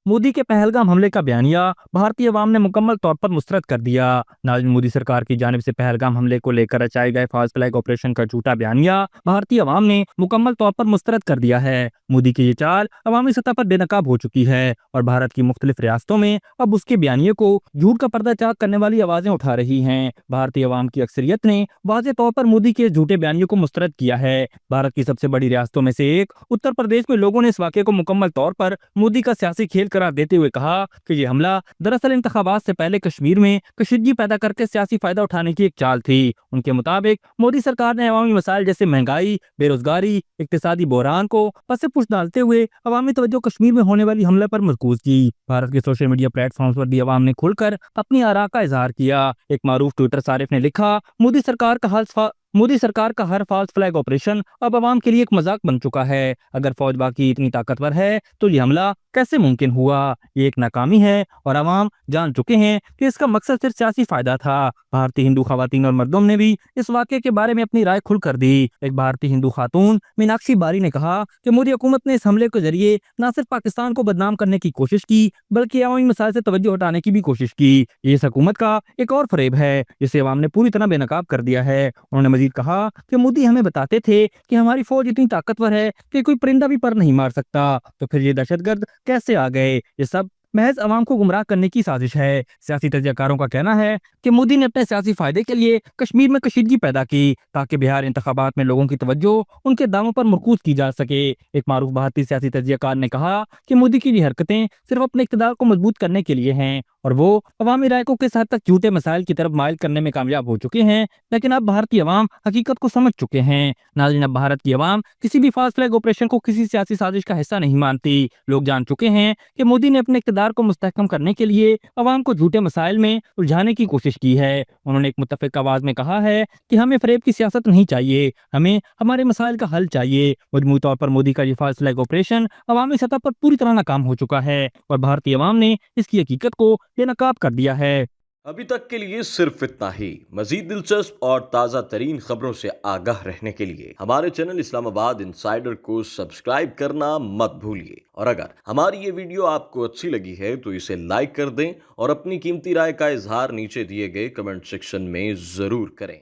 मोदी के पहलगाम हमले का बयानिया भारतीय अवाम ने मुकम्मल तौर पर मुस्तरद कर दिया। नाज़रीन, मोदी सरकार की जानिब से पहलगाम हमले को लेकर रचाए गए फॉल्स फ्लैग ऑपरेशन का झूठा बयानिया भारतीय अवाम ने मुकम्मल तौर पर मुस्तरद कर दिया है। मोदी की ये चाल अवामी सतह पर बेनकाब हो चुकी है और भारत की मुख्तलिफ रियासतों में अब उसके बयानिए को झूठ का पर्दा चाक करने वाली आवाजें उठा रही हैं। भारतीय अवाम की अक्सरियत ने वाज़ेह तौर पर मोदी के झूठे बयानियों को मुस्तरद किया है। भारत की सबसे बड़ी रियासतों में से एक उत्तर प्रदेश में लोगों ने इस वाक़े को मुकम्मल तौर पर मोदी का सियासी खेल करार देते हुए कहा कि ये हमला दरअसल इंतखाबात से पहले कश्मीर में कशीदगी पैदा करके सियासी फायदा उठाने की एक चाल थी। उनके मुताबिक मोदी सरकार ने अवामी मसाइल जैसे महंगाई, बेरोजगारी, इक्तिसादी बहरान को पसे पुश डालते हुए अवामी तवज्जो कश्मीर में होने वाली हमले पर मरकूज की। भारत के सोशल मीडिया प्लेटफॉर्म पर भी अवाम ने खुलकर अपनी आरा का इजहार किया। एक मारूफ ट्विटर सारिफ ने लिखा, मोदी सरकार का हर फॉल्स फ्लैग ऑपरेशन अब अवाम के लिए एक मजाक बन चुका है। अगर फौज बाकी इतनी ताकतवर है तो ये हमला कैसे मुमकिन हुआ? ये एक नाकामी है और अवाम जान चुके हैं कि इसका मकसद सिर्फ सियासी फायदा था। भारतीय हिंदू खवातीन और मर्दों ने भी इस वाक़े के बारे में अपनी राय खुल कर दी। एक भारतीय हिंदू खातून मीनाक्षी बारी ने कहा कि मोदी हुकूमत ने इस हमले के जरिए न सिर्फ पाकिस्तान को बदनाम करने की कोशिश की बल्कि अवामी मसाइल से तवज्जो हटाने की भी कोशिश की। ये इस हुकूमत का एक और फरेब है जिसे अवाम ने पूरी तरह बेनकाब कर दिया है। उन्होंने मजीद कहा कि मोदी हमें बताते थे कि हमारी फौज इतनी ताकतवर है कि कोई परिंदा भी पर नहीं मार सकता, तो फिर ये दहशतगर्द कैसे आ गए? ये सब महज अवाम को गुमराह करने की साजिश है। सियासी तजज़ियाकारों का कहना है कि मोदी ने अपने सियासी फायदे के लिए कश्मीर में कशीदगी पैदा की ताकि बिहार इंतखाबात में लोगों की तवज्जो उनके दावों पर मरकूज की जा सके। एक मारूफ भारतीय सियासी तजज़ियाकार ने कहा कि मोदी की ये हरकतें सिर्फ अपने इक़्तिदार को मजबूत करने के लिए हैं और वो अवामी राय को किस हद तक झूठे मसाइल की तरफ माइल करने में कामयाब हो चुके हैं, लेकिन अब भारतीय अवाम हकीकत को समझ चुके हैं। नाज़रीन, अब भारत की अवाम किसी भी फॉल्स फ्लैग ऑपरेशन को किसी सियासी साजिश का हिस्सा नहीं मानती। लोग जान चुके हैं कि मोदी ने अपने इक़्तिदार को मुस्तहकम करने के लिए अवाम को झूठे मसाइल में उलझाने की कोशिश की है। उन्होंने एक मुत्तफ़िक़ आवाज़ में कहा है कि हमें फ़रेब की सियासत नहीं चाहिए, हमें हमारे मसाइल का हल चाहिए। मजमूई तौर पर मोदी का ये फॉल्स फ्लैग ऑपरेशन अवामी सतह पर पूरी तरह नाकाम हो चुका है और भारतीय अवाम ने इसकी हकीकत को बेनकाब कर दिया है। अभी तक के लिए सिर्फ इतना ही। मजीद दिलचस्प और ताज़ा तरीन खबरों से आगाह रहने के लिए हमारे चैनल इस्लामाबाद इंसाइडर को सब्सक्राइब करना मत भूलिए। और अगर हमारी ये वीडियो आपको अच्छी लगी है तो इसे लाइक कर दें और अपनी कीमती राय का इजहार नीचे दिए गए कमेंट सेक्शन में ज़रूर करें।